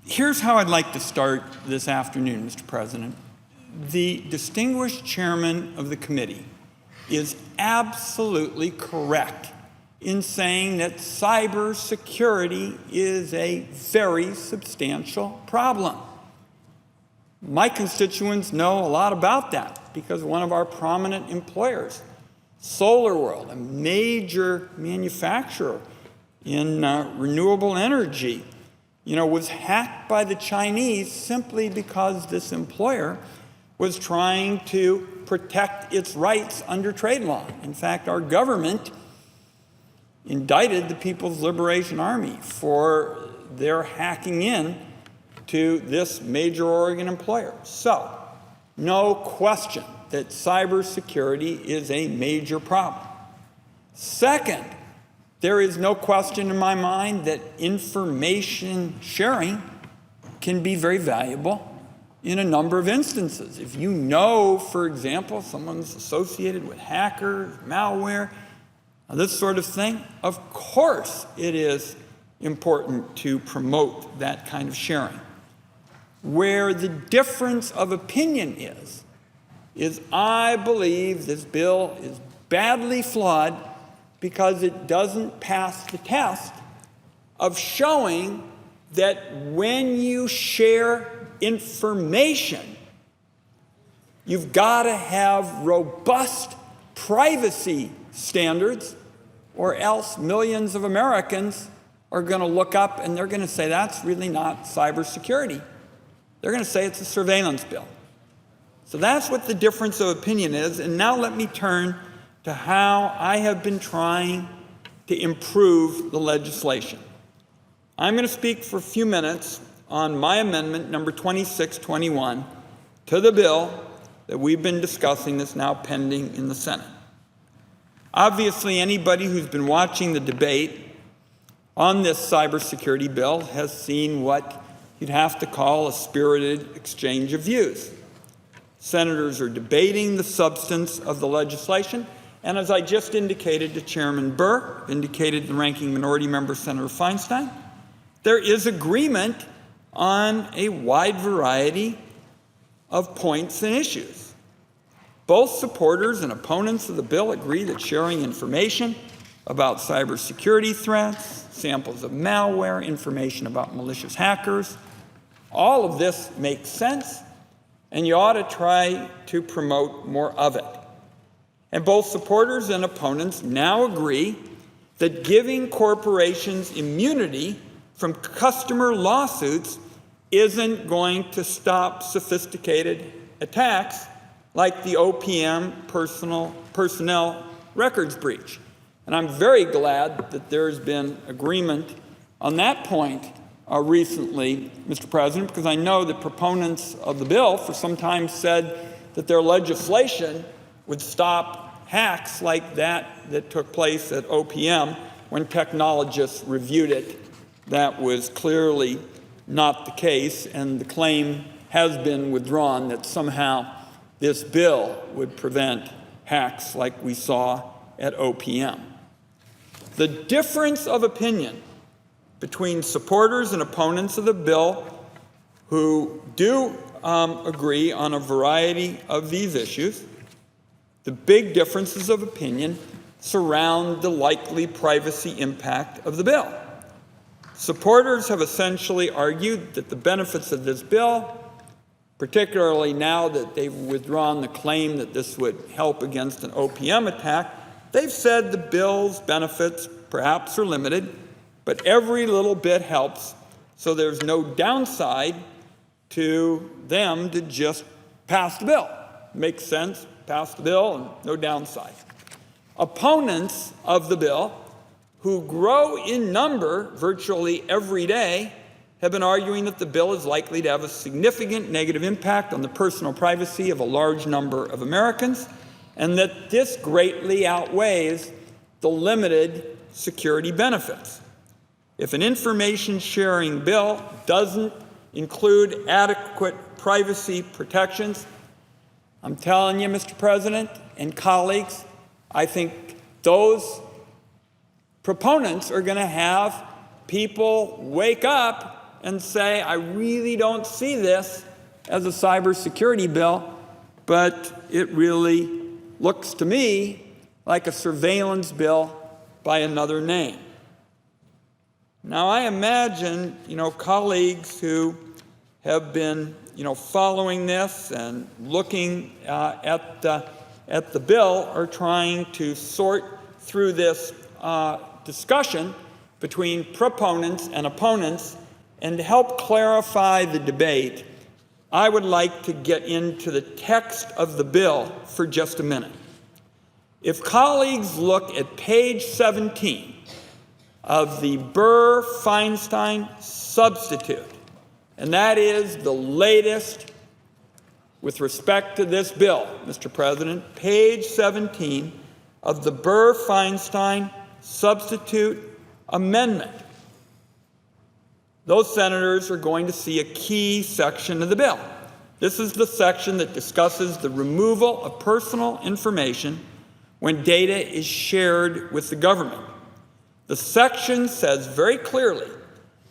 Here's how I'd like to start this afternoon, Mr. President. The distinguished chairman of the committee is absolutely correct in saying that cybersecurity is a very substantial problem. My constituents know a lot about that because one of our prominent employers, SolarWorld, a major manufacturer in renewable energy, was hacked by the Chinese simply because this employer was trying to protect its rights under trade law. In fact, our government indicted the People's Liberation Army for their hacking in to this major Oregon employer. So, no question that cybersecurity is a major problem. Second, there is no question in my mind that information sharing can be very valuable in a number of instances. If you know, for example, someone's associated with hackers, malware, this sort of thing, of course it is important to promote that kind of sharing. Where the difference of opinion is I believe this bill is badly flawed because it doesn't pass the test of showing that when you share information, you've got to have robust privacy standards, or else millions of Americans are going to look up and they're going to say that's really not cybersecurity. They're going to say it's a surveillance bill. So that's what the difference of opinion is. And now let me turn to how I have been trying to improve the legislation. I'm going to speak for a few minutes on my amendment, number 2621, to the bill that we've been discussing that's now pending in the Senate. Obviously, anybody who's been watching the debate on this cybersecurity bill has seen what you'd have to call a spirited exchange of views. Senators are debating the substance of the legislation, and as I just indicated to Chairman Burr, indicated to Ranking Minority Member Senator Feinstein, there is agreement on a wide variety of points and issues. Both supporters and opponents of the bill agree that sharing information about cybersecurity threats, samples of malware, information about malicious hackers, all of this makes sense, and you ought to try to promote more of it. And both supporters and opponents now agree that giving corporations immunity from customer lawsuits isn't going to stop sophisticated attacks like the OPM personnel records breach. And I'm very glad that there's been agreement on that point recently, Mr. President, because I know that proponents of the bill for some time said that their legislation would stop hacks like that took place at OPM when technologists reviewed it. That was clearly not the case, and the claim has been withdrawn that somehow this bill would prevent hacks like we saw at OPM. The difference of opinion between supporters and opponents of the bill who do agree on a variety of these issues, the big differences of opinion surround the likely privacy impact of the bill. Supporters have essentially argued that the benefits of this bill, particularly now that they've withdrawn the claim that this would help against an OPM attack, they've said the bill's benefits perhaps are limited, but every little bit helps, so there's no downside to them to just pass the bill. Makes sense, pass the bill, and no downside. Opponents of the bill, who grow in number virtually every day, have been arguing that the bill is likely to have a significant negative impact on the personal privacy of a large number of Americans, and that this greatly outweighs the limited security benefits. If an information sharing bill doesn't include adequate privacy protections, I'm telling you, Mr. President and colleagues, I think those proponents are going to have people wake up and say, I really don't see this as a cybersecurity bill, but it really looks to me like a surveillance bill by another name. Now, I imagine, colleagues who have been, following this and looking at the bill are trying to sort through this discussion between proponents and opponents, and to help clarify the debate, I would like to get into the text of the bill for just a minute. If colleagues look at page 17 of the Burr-Feinstein substitute, and that is the latest with respect to this bill, Mr. President, page 17 of the Burr-Feinstein substitute amendment, those senators are going to see a key section of the bill. This is the section that discusses the removal of personal information when data is shared with the government. The section says very clearly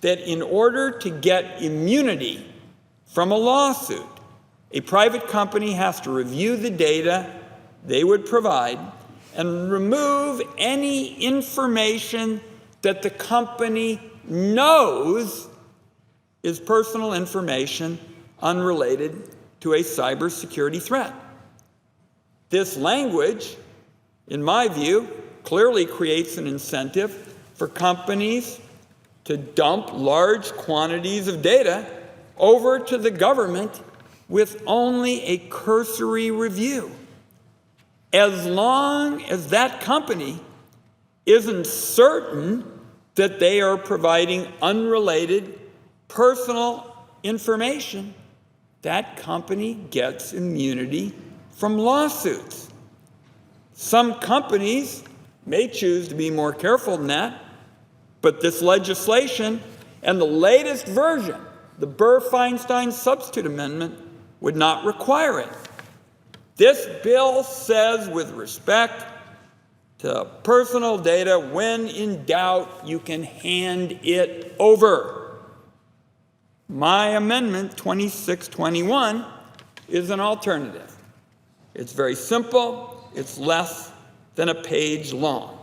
that in order to get immunity from a lawsuit, a private company has to review the data they would provide and remove any information that the company knows is personal information unrelated to a cybersecurity threat. This language, in my view, clearly creates an incentive for companies to dump large quantities of data over to the government with only a cursory review, as long as that company isn't certain that they are providing unrelated personal information. That company gets immunity from lawsuits. Some companies may choose to be more careful than that, but this legislation and the latest version, the Burr-Feinstein substitute amendment, would not require it. This bill says, with respect to personal data, when in doubt, you can hand it over. My amendment, 2621, is an alternative. It's very simple. It's less than a page long.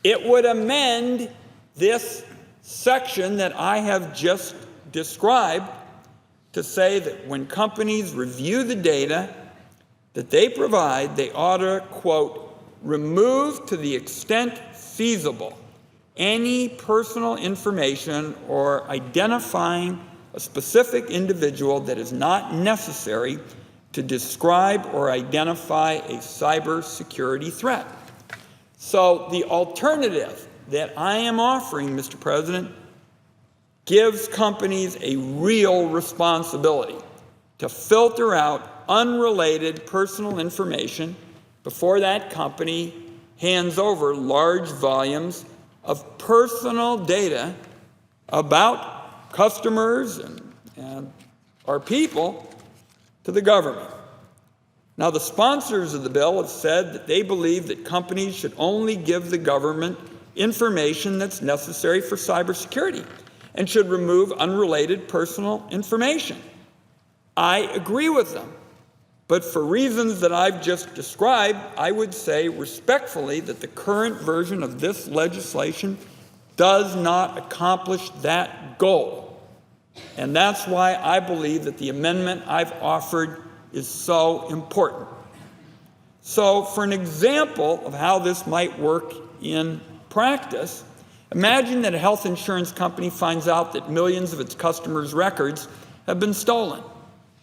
It would amend this section that I have just described to say that when companies review the data that they provide, they ought to, quote, remove to the extent feasible any personal information or identifying a specific individual that is not necessary to describe or identify a cybersecurity threat. So the alternative that I am offering, Mr. President, gives companies a real responsibility to filter out unrelated personal information before that company hands over large volumes of personal data about customers and our people to the government. Now, the sponsors of the bill have said that they believe that companies should only give the government information that's necessary for cybersecurity and should remove unrelated personal information. I agree with them. But for reasons that I've just described, I would say respectfully that the current version of this legislation does not accomplish that goal. And that's why I believe that the amendment I've offered is so important. So for an example of how this might work in practice, imagine that a health insurance company finds out that millions of its customers' records have been stolen.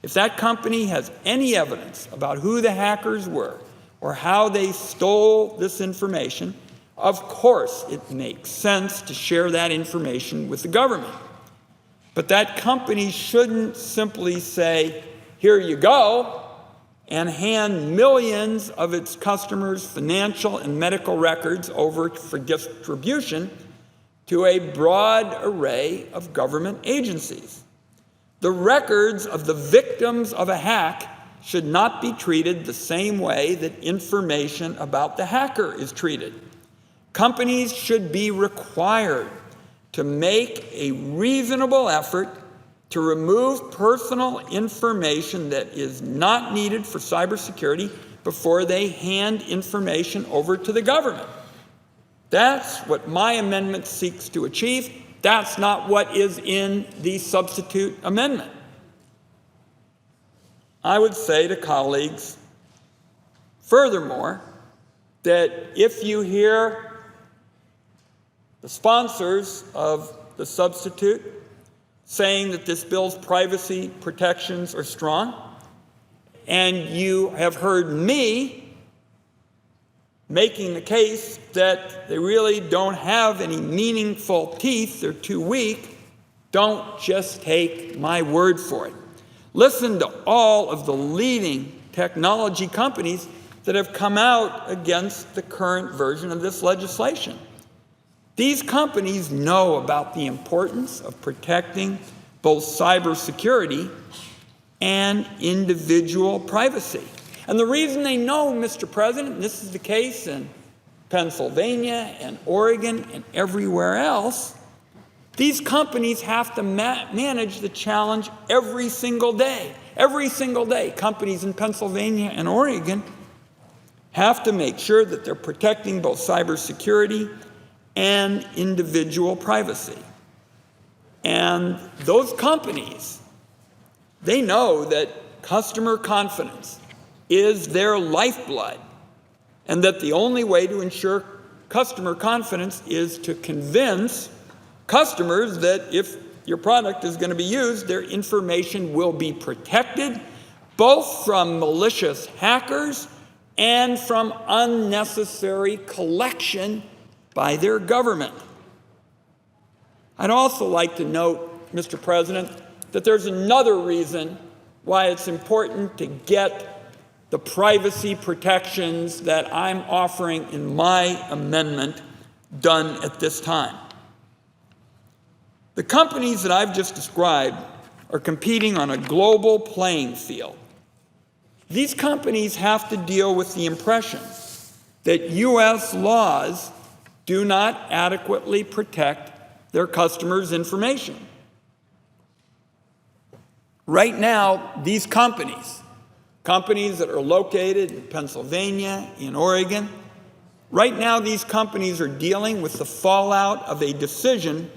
If that company has any evidence about who the hackers were or how they stole this information, of course it makes sense to share that information with the government. But that company shouldn't simply say, here you go, and hand millions of its customers' financial and medical records over for distribution to a broad array of government agencies. The records of the victims of a hack should not be treated the same way that information about the hacker is treated. Companies should be required to make a reasonable effort to remove personal information that is not needed for cybersecurity before they hand information over to the government. That's what my amendment seeks to achieve. That's not what is in the substitute amendment. I would say to colleagues, furthermore, that if you hear the sponsors of the substitute saying that this bill's privacy protections are strong, and you have heard me making the case that they really don't have any meaningful teeth, they're too weak, don't just take my word for it. Listen to all of the leading technology companies that have come out against the current version of this legislation. These companies know about the importance of protecting both cybersecurity and individual privacy. And the reason they know, Mr. President, and this is the case in Pennsylvania and Oregon and everywhere else, these companies have to manage the challenge every single day. Every single day, companies in Pennsylvania and Oregon have to make sure that they're protecting both cybersecurity and individual privacy. And those companies, they know that customer confidence is their lifeblood, and that the only way to ensure customer confidence is to convince customers that if your product is going to be used, their information will be protected, both from malicious hackers and from unnecessary collection by their government. I'd also like to note, Mr. President, that there's another reason why it's important to get the privacy protections that I'm offering in my amendment done at this time. The companies that I've just described are competing on a global playing field. These companies have to deal with the impression that U.S. laws do not adequately protect their customers' information. Right now, these companies that are located in Pennsylvania, in Oregon, right now these companies are dealing with the fallout of a decision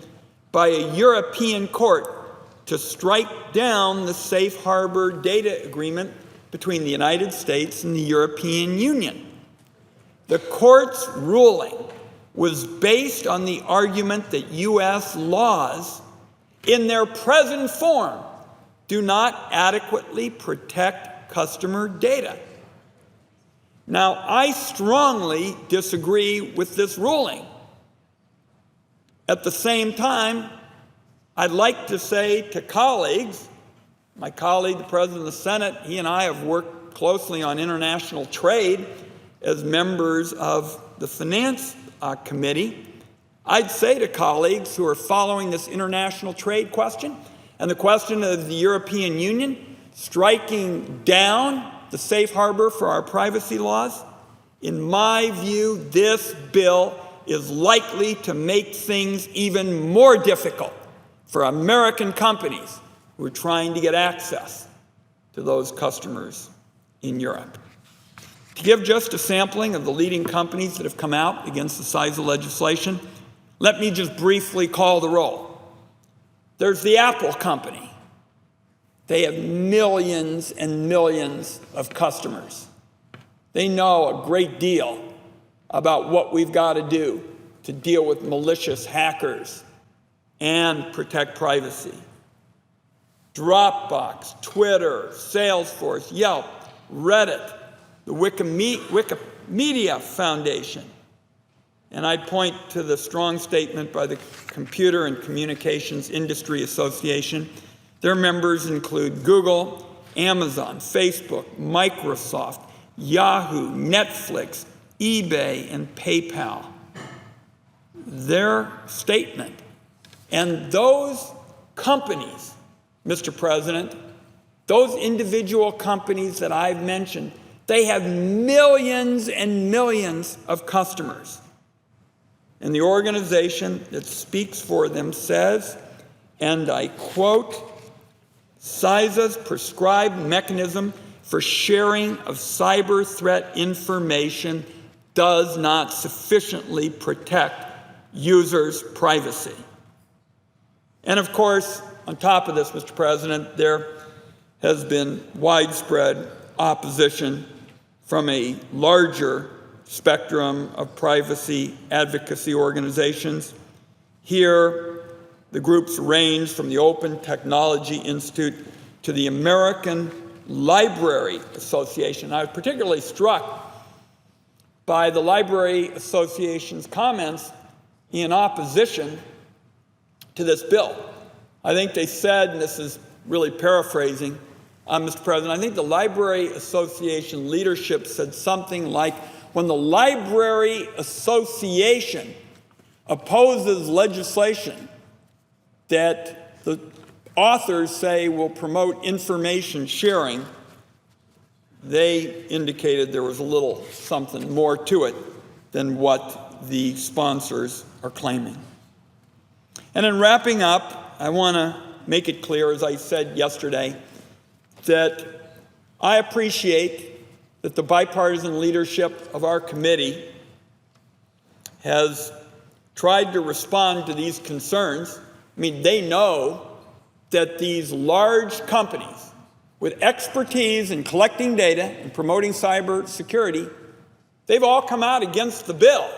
by a European court to strike down the safe harbor data agreement between the United States and the European Union. The court's ruling was based on the argument that U.S. laws, in their present form, do not adequately protect customer data. Now, I strongly disagree with this ruling. At the same time, I'd like to say to colleagues, my colleague, the President of the Senate, he and I have worked closely on international trade as members of the Finance Committee. I'd say to colleagues who are following this international trade question and the question of the European Union striking down the safe harbor for our privacy laws, in my view, this bill is likely to make things even more difficult for American companies who are trying to get access to those customers in Europe. To give just a sampling of the leading companies that have come out against the CISA legislation, let me just briefly call the roll. There's the Apple company. They have millions and millions of customers. They know a great deal about what we've got to do to deal with malicious hackers and protect privacy. Dropbox, Twitter, Salesforce, Yelp, Reddit, the Wikimedia Foundation. And I'd point to the strong statement by the Computer and Communications Industry Association. Their members include Google, Amazon, Facebook, Microsoft, Yahoo, Netflix, eBay, and PayPal. Their statement. And those companies, Mr. President, those individual companies that I've mentioned, they have millions and millions of customers. And the organization that speaks for them says, and I quote, CISA's prescribed mechanism for sharing of cyber threat information does not sufficiently protect users' privacy. And of course, on top of this, Mr. President, there has been widespread opposition from a larger spectrum of privacy advocacy organizations. Here, the groups range from the Open Technology Institute to the American Library Association. I was particularly struck by the Library Association's comments in opposition to this bill. I think they said, and this is really paraphrasing, Mr. President, I think the Library Association leadership said something like, when the Library Association opposes legislation that the authors say will promote information sharing, they indicated there was a little something more to it than what the sponsors are claiming. And in wrapping up, I want to make it clear, as I said yesterday, that I appreciate that the bipartisan leadership of our committee has tried to respond to these concerns. I mean, they know that these large companies with expertise in collecting data and promoting cyber security, they've all come out against the bill.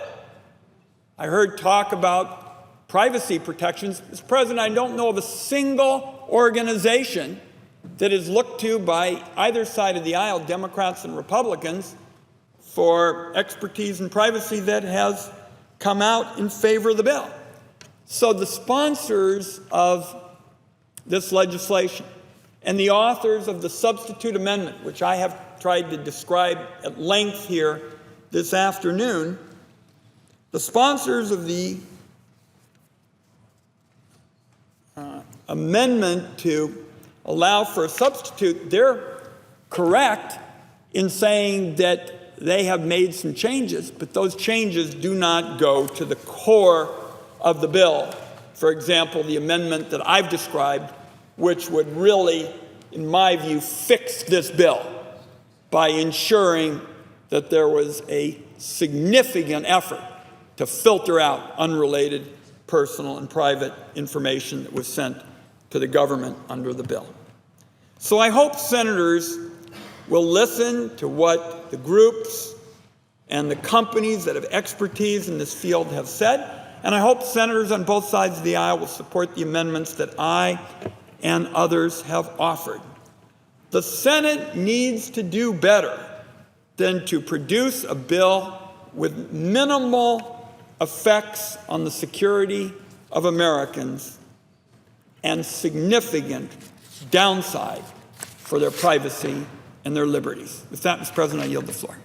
I heard talk about privacy protections. Mr. President, I don't know of a single organization that is looked to by either side of the aisle, Democrats and Republicans, for expertise in privacy that has come out in favor of the bill. So the sponsors of this legislation and the authors of the substitute amendment, which I have tried to describe at length here this afternoon, the sponsors of the amendment to allow for a substitute, they're correct in saying that they have made some changes, but those changes do not go to the core of the bill. For example, the amendment that I've described, which would really, in my view, fix this bill by ensuring that there was a significant effort to filter out unrelated personal and private information that was sent to the government under the bill. So I hope senators will listen to what the groups and the companies that have expertise in this field have said, and I hope senators on both sides of the aisle will support the amendments that I and others have offered. The Senate needs to do better than to produce a bill with minimal effects on the security of Americans and significant downside for their privacy and their liberties. With that, Mr. President, I yield the floor.